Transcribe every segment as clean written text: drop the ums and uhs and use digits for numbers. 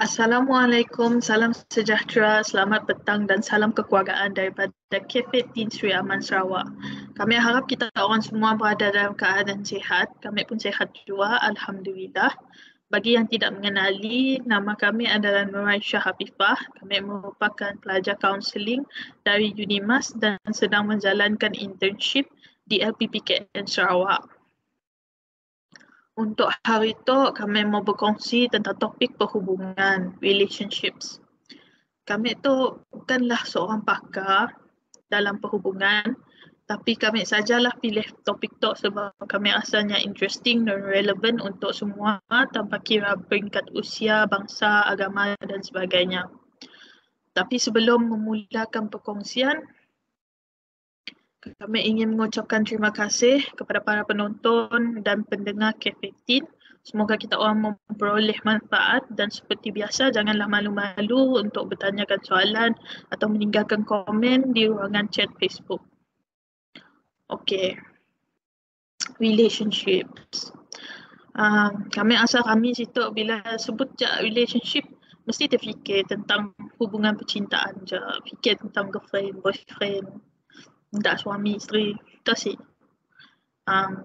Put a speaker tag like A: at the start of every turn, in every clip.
A: Assalamualaikum, salam sejahtera, selamat petang dan salam kekeluargaan daripada Cafe Tin Sri Aman Sarawak. Kami harap kita orang semua berada dalam keadaan sihat. Kami pun sihat juga, Alhamdulillah. Bagi yang tidak mengenali, nama kami adalah Nuraisyah Hafifah. Kami merupakan pelajar kaunseling dari UNIMAS dan sedang menjalankan internship di LPPKN Sarawak. Untuk hari itu, kami mau berkongsi tentang topik perhubungan, relationships. Kami itu bukanlah seorang pakar dalam perhubungan, tapi kami sajalah pilih topik itu sebab kami rasanya interesting dan relevan untuk semua tanpa kira peringkat usia, bangsa, agama dan sebagainya. Tapi sebelum memulakan perkongsian, kami ingin mengucapkan terima kasih kepada para penonton dan pendengar Cafe Tin. Semoga kita orang memperoleh manfaat dan seperti biasa janganlah malu-malu untuk bertanyakan soalan atau meninggalkan komen di ruangan chat Facebook. Okey. Relationships. Kami asal kami situ bila sebut je relationship mesti terfikir tentang hubungan percintaan je. Fikir tentang girlfriend, boyfriend, tak suami isteri. Itu sih.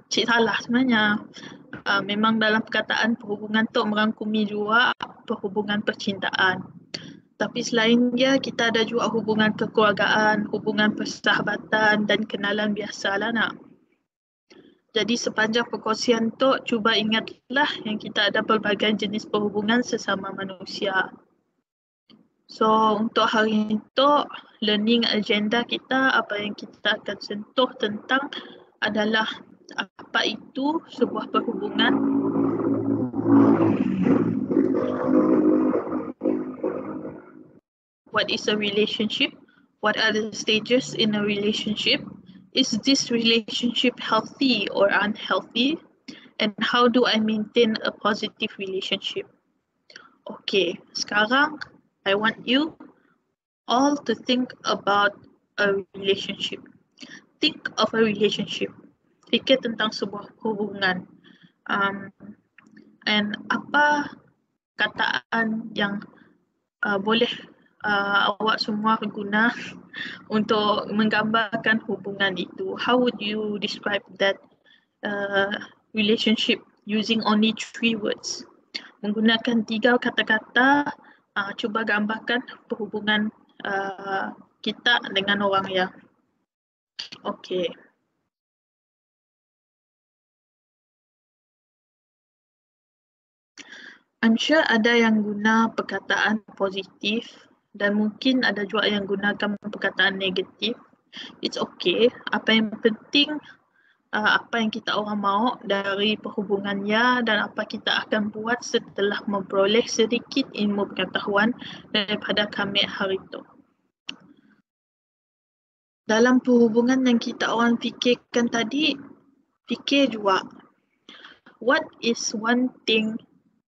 A: Cik salah sebenarnya. Memang dalam perkataan perhubungan tu merangkumi juga perhubungan percintaan. Tapi selain dia, kita ada juga hubungan kekeluargaan, hubungan persahabatan dan kenalan biasalah nak. Jadi sepanjang perkongsian tu, cuba ingatlah yang kita ada pelbagai jenis perhubungan sesama manusia. So, untuk hari itu, learning agenda kita, apa yang kita akan sentuh tentang adalah apa itu sebuah perhubungan, what is a relationship, what are the stages in a relationship, is this relationship healthy or unhealthy, and how do I maintain a positive relationship. Okay, sekarang I want you all to think about a relationship. Think of a relationship. Fikir tentang sebuah hubungan. And apa kataan yang boleh awak semua guna untuk menggambarkan hubungan itu. How would you describe that relationship using only 3 words? Menggunakan 3 kata-kata, cuba gambarkan perhubungan kita dengan orang ya. Okay. I'm sure ada yang guna perkataan positif dan mungkin ada juga yang gunakan perkataan negatif. It's okay. Apa yang penting, apa yang kita orang mahu dari perhubungannya dan apa kita akan buat setelah memperoleh sedikit ilmu pengetahuan daripada kami hari itu. Dalam perhubungan yang kita orang fikirkan tadi, fikir juga, what is one thing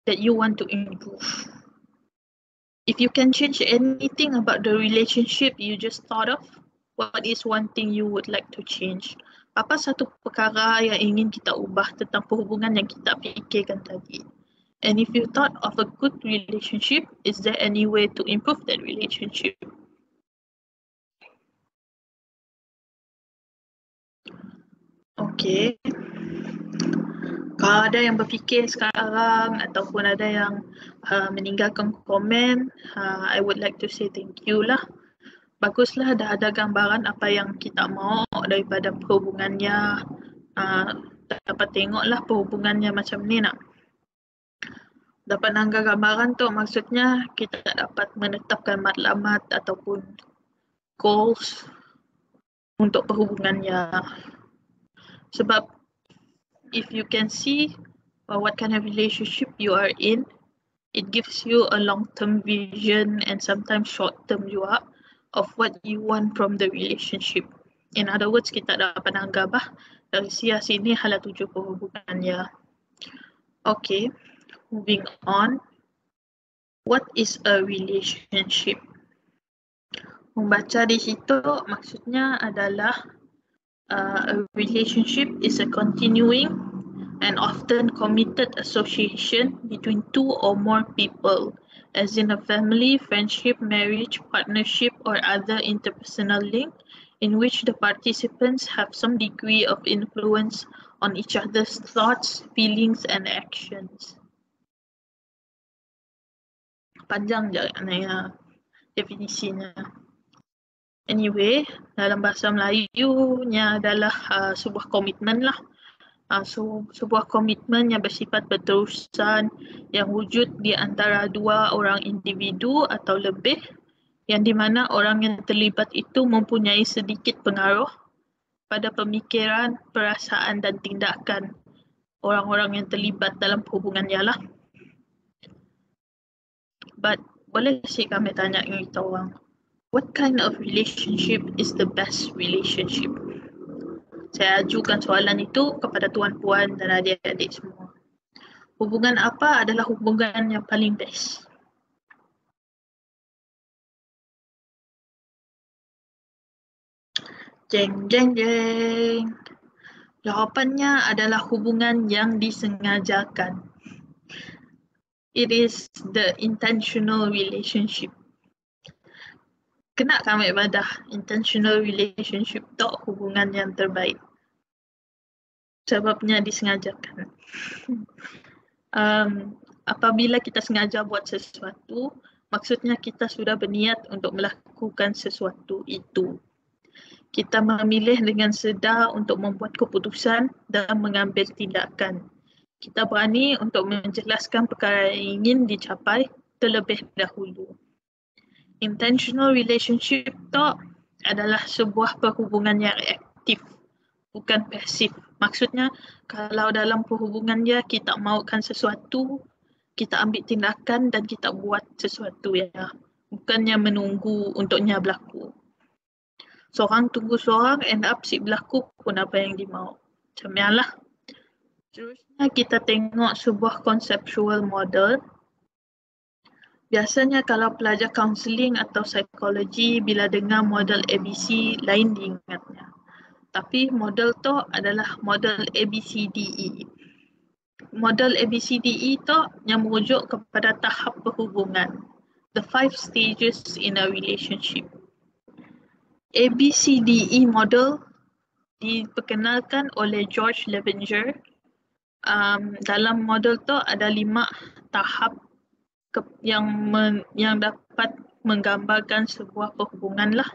A: that you want to improve? If you can change anything about the relationship you just thought of, what is one thing you would like to change? Apa satu perkara yang ingin kita ubah tentang perhubungan yang kita fikirkan tadi? And if you thought of a good relationship, is there any way to improve that relationship? Okay. Kalau ada yang berfikir sekarang ataupun ada yang meninggalkan komen, I would like to say thank you lah. Baguslah dah ada gambaran apa yang kita mahu daripada perhubungannya. Dapat tengoklah perhubungannya macam ni nak. Dapat nanggar gambaran tu maksudnya kita dapat menetapkan matlamat ataupun goals untuk perhubungannya. Sebab if you can see what kind of relationship you are in, it gives you a long-term vision and sometimes short-term juga of what you want from the relationship. In other words, kita dapat anggap dari sini hala tuju perhubungannya. Okay, moving on. What is a relationship? Membaca di situ maksudnya adalah a relationship is a continuing an often committed association between two or more people, as in a family, friendship, marriage, partnership, or other interpersonal link in which the participants have some degree of influence on each other's thoughts, feelings, and actions. Panjang je definisinya. Anyway, dalam bahasa Melayunya adalah sebuah komitmen lah. Sebuah komitmen yang bersifat berterusan yang wujud di antara dua orang individu atau lebih, yang di mana orang yang terlibat itu mempunyai sedikit pengaruh pada pemikiran, perasaan dan tindakan orang-orang yang terlibat dalam perhubungannya lah. But boleh sih kami tanya kita orang, what kind of relationship is the best relationship? Saya ajukan soalan itu kepada tuan-puan dan adik-adik semua. Hubungan apa adalah hubungan yang paling best? Jeng, jeng, jeng. Jawapannya adalah hubungan yang disengajakan. It is the intentional relationship. Kena kami ibadah intentional relationship tu hubungan yang terbaik. Sebabnya disengajakan. Apabila kita sengaja buat sesuatu, maksudnya kita sudah berniat untuk melakukan sesuatu itu. Kita memilih dengan sedar untuk membuat keputusan dan mengambil tindakan. Kita berani untuk menjelaskan perkara yang ingin dicapai terlebih dahulu. Intentional relationship tu adalah sebuah perhubungan yang aktif, bukan pasif. Maksudnya, kalau dalam perhubungannya kita maukan sesuatu, kita ambil tindakan dan kita buat sesuatu ya. Bukannya menunggu untuknya berlaku. Seorang tunggu seorang, end up si berlaku pun apa yang dimau. Macam lah. Seterusnya kita tengok sebuah conceptual model. Biasanya kalau pelajar kaunseling atau psikologi bila dengar model ABC lain diingatnya. Tapi model tu adalah model ABCDE. Model ABCDE tu yang merujuk kepada tahap perhubungan. The 5 stages in a relationship. ABCDE model diperkenalkan oleh George Levenger. Dalam model tu ada 5 tahap yang dapat menggambarkan sebuah perhubungan lah.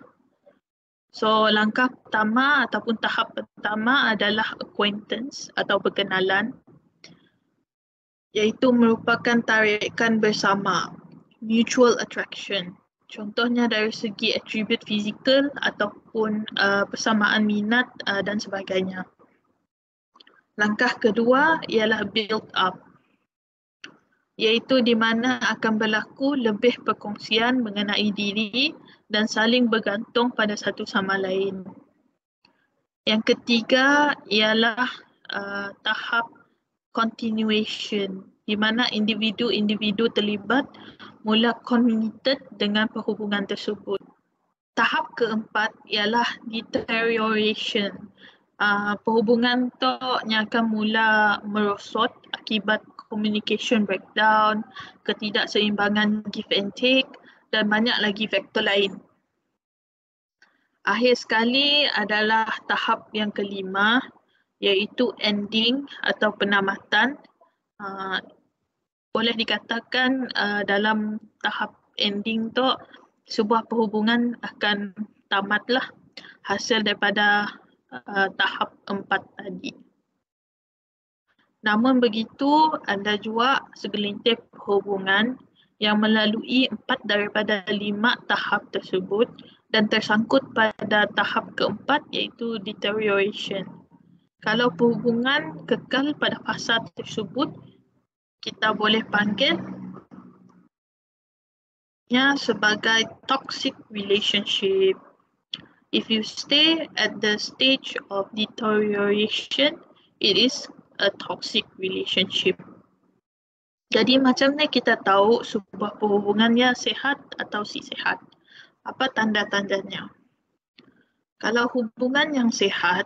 A: So langkah pertama ataupun tahap pertama adalah acquaintance atau perkenalan, iaitu merupakan tarikan bersama, mutual attraction. Contohnya dari segi atribut fizikal ataupun persamaan minat dan sebagainya. Langkah kedua ialah build up, iaitu di mana akan berlaku lebih perkongsian mengenai diri dan saling bergantung pada satu sama lain. Yang ketiga ialah tahap continuation, di mana individu-individu terlibat mula committed dengan perhubungan tersebut. Tahap keempat ialah deterioration. Perhubungan tu yang akan mula merosot akibat communication breakdown, ketidakseimbangan give and take dan banyak lagi faktor lain. Akhir sekali adalah tahap yang kelima, iaitu ending atau penamatan. Boleh dikatakan dalam tahap ending tu sebuah perhubungan akan tamatlah hasil daripada tahap 4 tadi. Namun begitu, ada juga segelintir perhubungan yang melalui 4 daripada 5 tahap tersebut dan tersangkut pada tahap keempat, iaitu deterioration. Kalau perhubungan kekal pada fasa tersebut, kita boleh panggilnya sebagai toxic relationship. If you stay at the stage of deterioration, it is a toxic relationship. Jadi macam ni kita tahu sebuah perhubungannya sihat atau si sihat. Apa tanda-tandanya? Kalau hubungan yang sihat,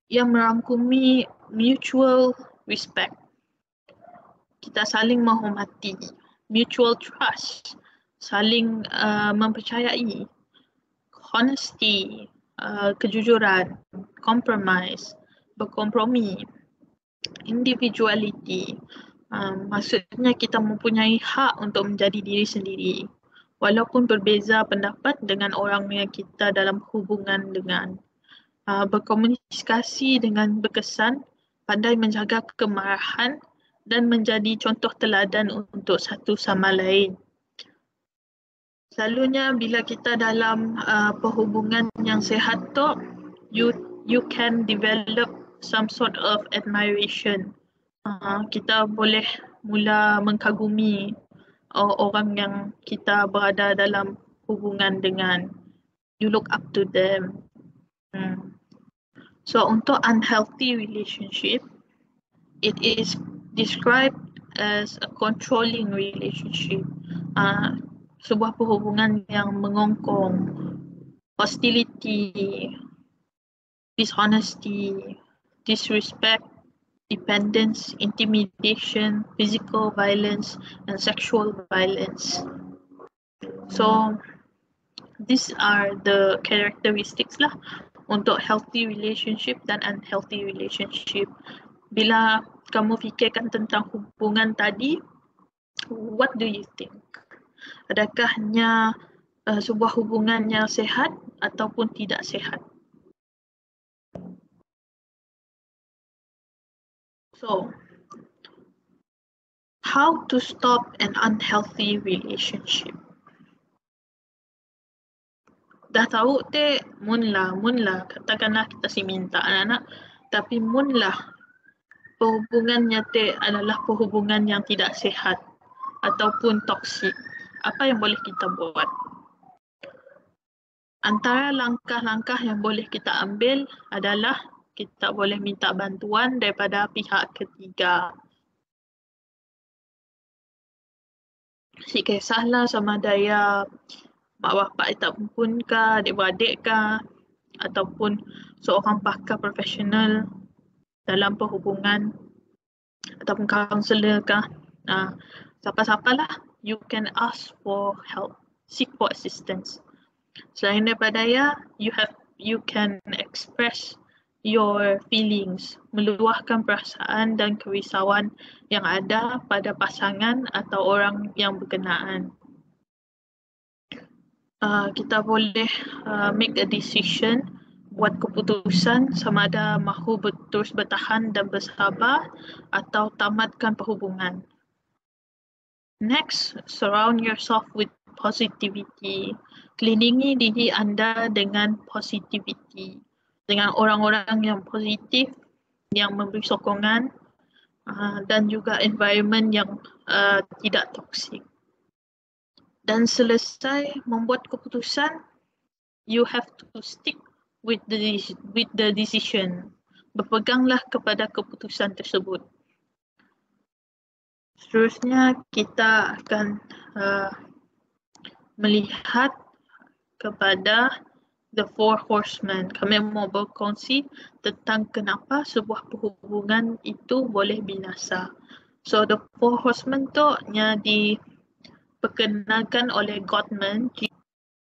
A: yang merangkumi mutual respect. Kita saling menghormati, mutual trust, saling mempercayai, honesty, kejujuran, compromise, berkompromi, individuality. Maksudnya kita mempunyai hak untuk menjadi diri sendiri walaupun berbeza pendapat dengan orang yang kita dalam hubungan dengan. Berkomunikasi dengan berkesan, pandai menjaga kemarahan dan menjadi contoh teladan untuk satu sama lain. Selalunya bila kita dalam perhubungan yang sihat tu, you can develop some sort of admiration. Kita boleh mula mengkagumi orang yang kita berada dalam hubungan dengan. You look up to them. So untuk unhealthy relationship, it is described as a controlling relationship. Sebuah perhubungan yang mengongkong, hostility, dishonesty, disrespect, dependence, intimidation, physical violence, and sexual violence. So, these are the characteristics lah untuk healthy relationship dan unhealthy relationship. Bila kamu fikirkan tentang hubungan tadi, what do you think? Adakahnya sebuah hubungan yang sehat ataupun tidak sehat? So, how to stop an unhealthy relationship? Dah tahu te, munlah, katakanlah kita si minta anak-anak, tapi munlah perhubungannya te adalah perhubungan yang tidak sehat ataupun toksik. Apa yang boleh kita buat? Antara langkah-langkah yang boleh kita ambil adalah kita boleh minta bantuan daripada pihak ketiga. Si kisahlah sama daya mak bapak tak pun ke, adik-beradik ke, ataupun seorang pakar profesional dalam perhubungan ataupun kaunselor ke. Siapa-siapalah, you can ask for help, seek for assistance. Selain daripada you can express your feelings, meluahkan perasaan dan kerisauan yang ada pada pasangan atau orang yang berkenaan. Kita boleh make a decision, buat keputusan sama ada mahu terus bertahan dan bersabar atau tamatkan perhubungan. Next, surround yourself with positivity. Kelilingi diri anda dengan positivity, dengan orang-orang yang positif, yang memberi sokongan dan juga environment yang tidak toksik. Dan selesai membuat keputusan, you have to stick with the decision. Berpeganglah kepada keputusan tersebut. Seterusnya kita akan melihat kepada the four horsemen. Kami mau berkongsi tentang kenapa sebuah perhubungan itu boleh binasa. So the four horsemen tu yang diperkenalkan oleh Gottman.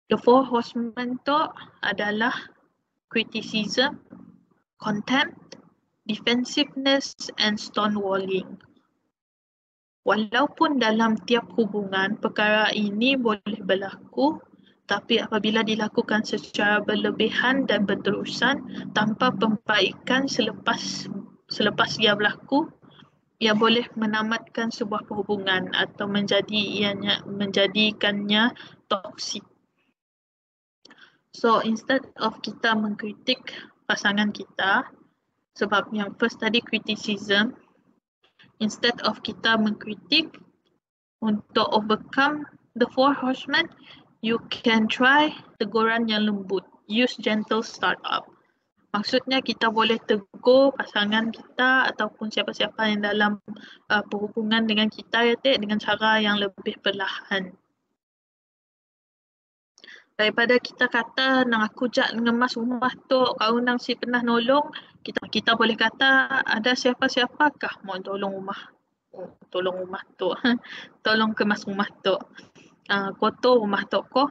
A: The four horsemen tu adalah criticism, contempt, defensiveness, and stonewalling. Walaupun dalam tiap hubungan perkara ini boleh berlaku, tapi apabila dilakukan secara berlebihan dan berterusan tanpa pembaikan selepas ia berlaku, ia boleh menamatkan sebuah perhubungan atau menjadikannya toksik. So instead of kita mengkritik pasangan kita, sebab yang first tadi criticism, instead of kita mengkritik untuk overcome the four horsemen, you can try teguran yang lembut. Use gentle startup. Maksudnya kita boleh tegur pasangan kita ataupun siapa-siapa yang dalam perhubungan dengan kita dengan cara yang lebih perlahan. Daripada kita kata nang aku jak ngemas rumah tu, kau nang si pernah nolong, kita boleh kata ada siapa-siapakah mau tolong rumah tu. Tolong kemas rumah tu. Kotor rumah tu ko.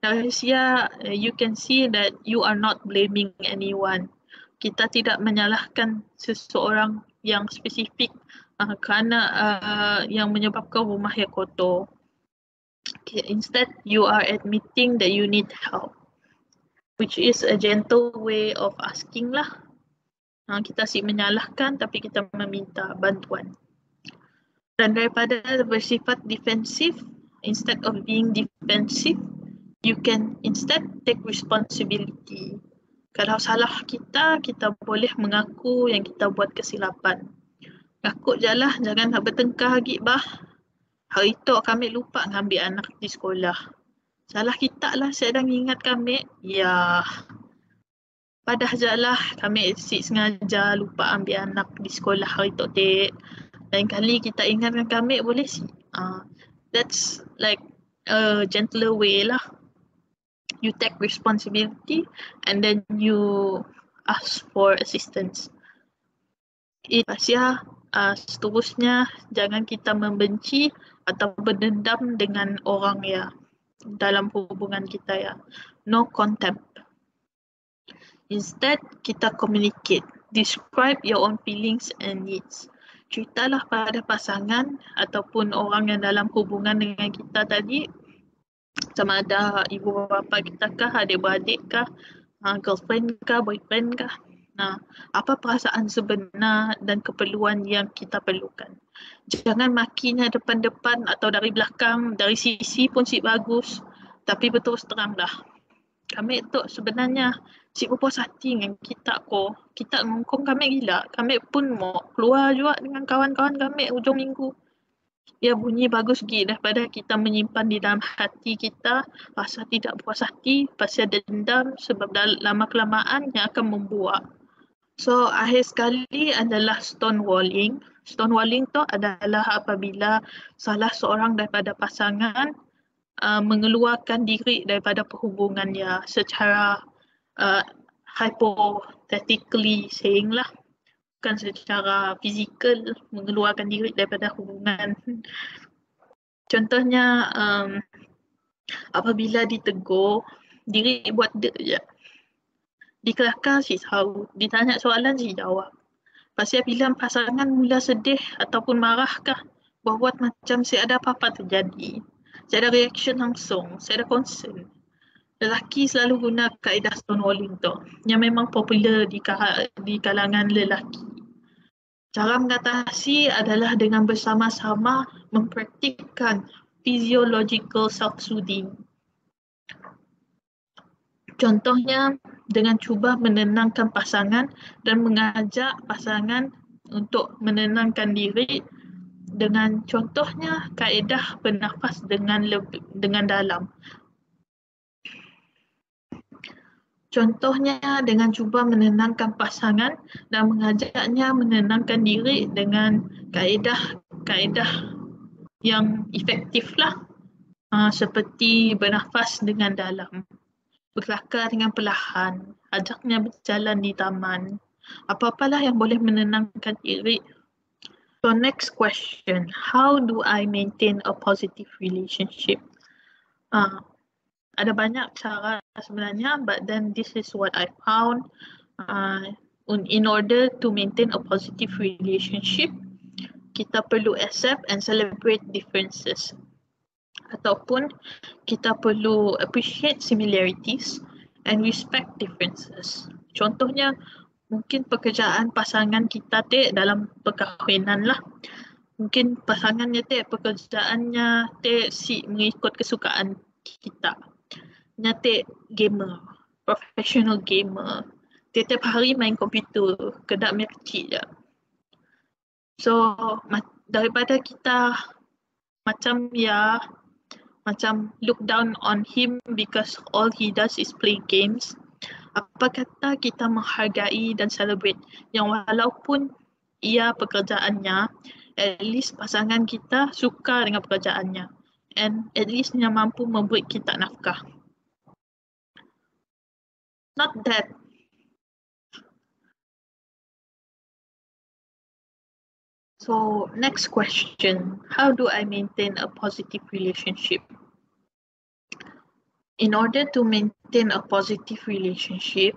A: Dari sia you can see that you are not blaming anyone. Kita tidak menyalahkan seseorang yang spesifik kerana yang menyebabkan rumah yang kotor. Instead, you are admitting that you need help, which is a gentle way of asking lah. Kita si menyalahkan tapi kita meminta bantuan. Dan daripada bersifat defensif, instead of being defensive, you can instead take responsibility. Kalau salah kita, kita boleh mengaku yang kita buat kesilapan. Ngaku je lah, jangan nak bertengkar lagi bah. Hari tu kami lupa ngambil anak di sekolah. Salah kita lah, saya dah ingat kami. Ya, padah je lah kami sengaja lupa ambil anak di sekolah hari tu. Lain kali kita ingatkan kami boleh sih. That's like a gentler way lah. You take responsibility and then you ask for assistance. Seterusnya jangan kita membenci atau berdendam dengan orang ya dalam hubungan kita ya. No contempt. Instead, kita communicate. Describe your own feelings and needs. Ceritalah pada pasangan ataupun orang yang dalam hubungan dengan kita tadi, sama ada ibu bapa kita kah, adik-beradik kah, girlfriend kah, boyfriend kah. Apa perasaan sebenar dan keperluan yang kita perlukan. Jangan makinya depan-depan atau dari belakang, dari sisi pun si bagus. Tapi berterus teranglah. Kami tu sebenarnya si berpuas hati dengan kita ko. Kita ngongkong kami gila. Kami pun mau keluar juga dengan kawan-kawan kami hujung minggu. Ya bunyi bagus gila daripada kita menyimpan di dalam hati kita rasa tidak puas hati, pasal dendam sebab lama-kelamaan yang akan membuat. So, akhir sekali adalah stonewalling. Stonewalling tu adalah apabila salah seorang daripada pasangan mengeluarkan diri daripada perhubungannya secara hypothetically saying lah. Bukan secara fizikal mengeluarkan diri daripada hubungan. Contohnya, apabila ditegur, diri buat dek je. Di kelakar si tahu, ditanya soalan si jawab. Pasal bila pasangan mula sedih ataupun marahkah, buat macam saya ada apa-apa terjadi. Saya ada reaction langsung, saya ada concern. Lelaki selalu guna kaedah stonewalling tu, yang memang popular di kalangan lelaki. Cara mengatasi adalah dengan bersama-sama mempraktikkan physiological self-soothing. Contohnya dengan cuba menenangkan pasangan dan mengajak pasangan untuk menenangkan diri dengan contohnya kaedah bernafas dengan dalam. Contohnya dengan cuba menenangkan pasangan dan mengajaknya menenangkan diri dengan kaedah yang efektif lah. Seperti bernafas dengan dalam. Berkelakar dengan perlahan, ajaknya berjalan di taman. Apa-apalah yang boleh menenangkan diri. So next question, how do I maintain a positive relationship? Ada banyak cara sebenarnya, but then this is what I found. In order to maintain a positive relationship, kita perlu accept and celebrate differences. Ataupun kita perlu appreciate similarities and respect differences. Contohnya, mungkin pekerjaan pasangan kita dalam perkahwinan lah. Mungkin pasangannya pekerjaannya mengikut kesukaan kita. Nyate gamer, professional gamer. Tiap hari main komputer, kedap main kecil je. So, daripada kita macam look down on him because all he does is play games. Apa kata kita menghargai dan celebrate yang walaupun ia pekerjaannya, at least pasangan kita suka dengan pekerjaannya and at least dia mampu memberi kita nafkah. Not that. So next question, how do I maintain a positive relationship? In order to maintain a positive relationship,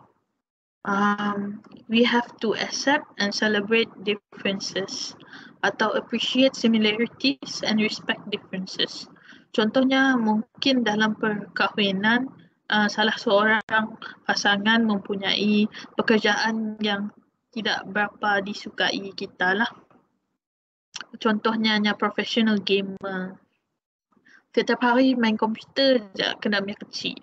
A: we have to accept and celebrate differences atau appreciate similarities and respect differences. Contohnya mungkin dalam perkahwinan salah seorang pasangan mempunyai pekerjaan yang tidak berapa disukai kita lah. Contohnya hanya professional gamer. Setiap hari main komputer je kena biar kecil.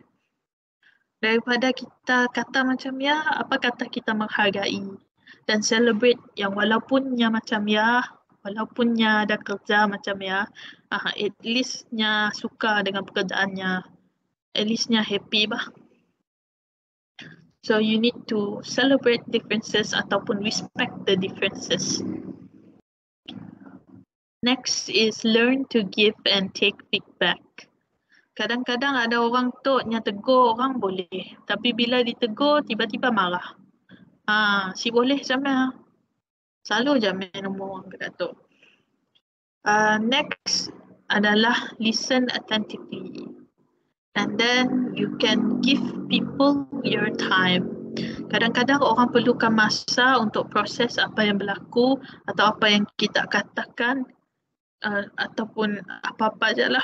A: Daripada kita kata macam ya, apa kata kita menghargai dan celebrate yang walaupunnya macam ya, walaupunnya ada kerja macam ya, at leastnya suka dengan pekerjaannya, at leastnya happy bah. So you need to celebrate differences ataupun respect the differences. Next is learn to give and take feedback. Kadang-kadang ada orang tu yang tegur orang boleh, tapi bila ditegur tiba-tiba marah. Si boleh sama. Selalu je main nombor orang ke Datuk. Next adalah listen attentively. And then you can give people your time. Kadang-kadang orang perlukan masa untuk proses apa yang berlaku atau apa yang kita katakan ataupun apa-apa je lah.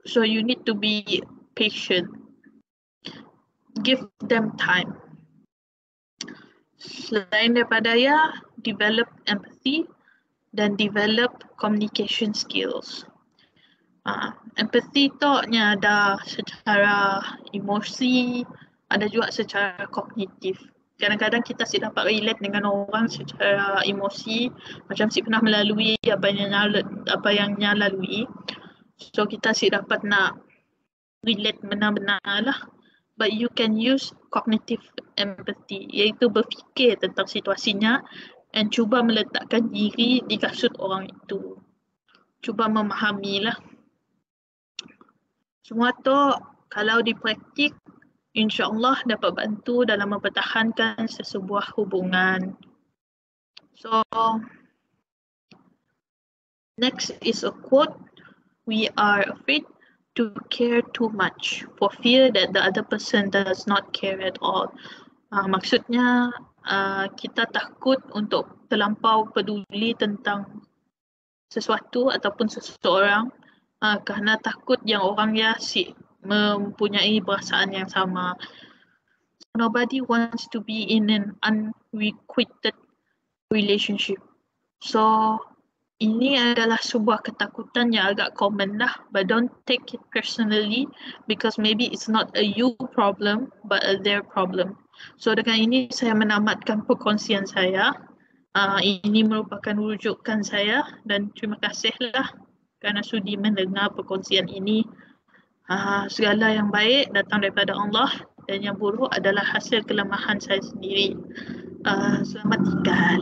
A: So you need to be patient. Give them time. Selain daripada ya, develop empathy dan develop communication skills. Empathy tu ada secara emosi, ada juga secara kognitif. Kadang-kadang kita si dapat relate dengan orang secara emosi, macam si pernah melalui apa yang lalui. So kita si dapat nak relate benar-benar lah. But you can use cognitive empathy, iaitu berfikir tentang situasinya dan cuba meletakkan diri di kasut orang itu. Cuba memahami lah. Semua tu kalau dipraktik, insyaAllah dapat bantu dalam mempertahankan sesebuah hubungan. So, next is a quote. We are afraid to care too much for fear that the other person does not care at all. Maksudnya kita takut untuk terlampau peduli tentang sesuatu ataupun seseorang kerana takut yang orang ya mempunyai perasaan yang sama. Nobody wants to be in an unrequited relationship. So ini adalah sebuah ketakutan yang agak common lah, but don't take it personally because maybe it's not a you problem but a their problem. So dengan ini saya menamatkan perkongsian saya. Ini merupakan rujukan saya dan terima kasihlah kerana sudi mendengar perkongsian ini. Segala yang baik datang daripada Allah dan yang buruk adalah hasil kelemahan saya sendiri. Selamat tinggal.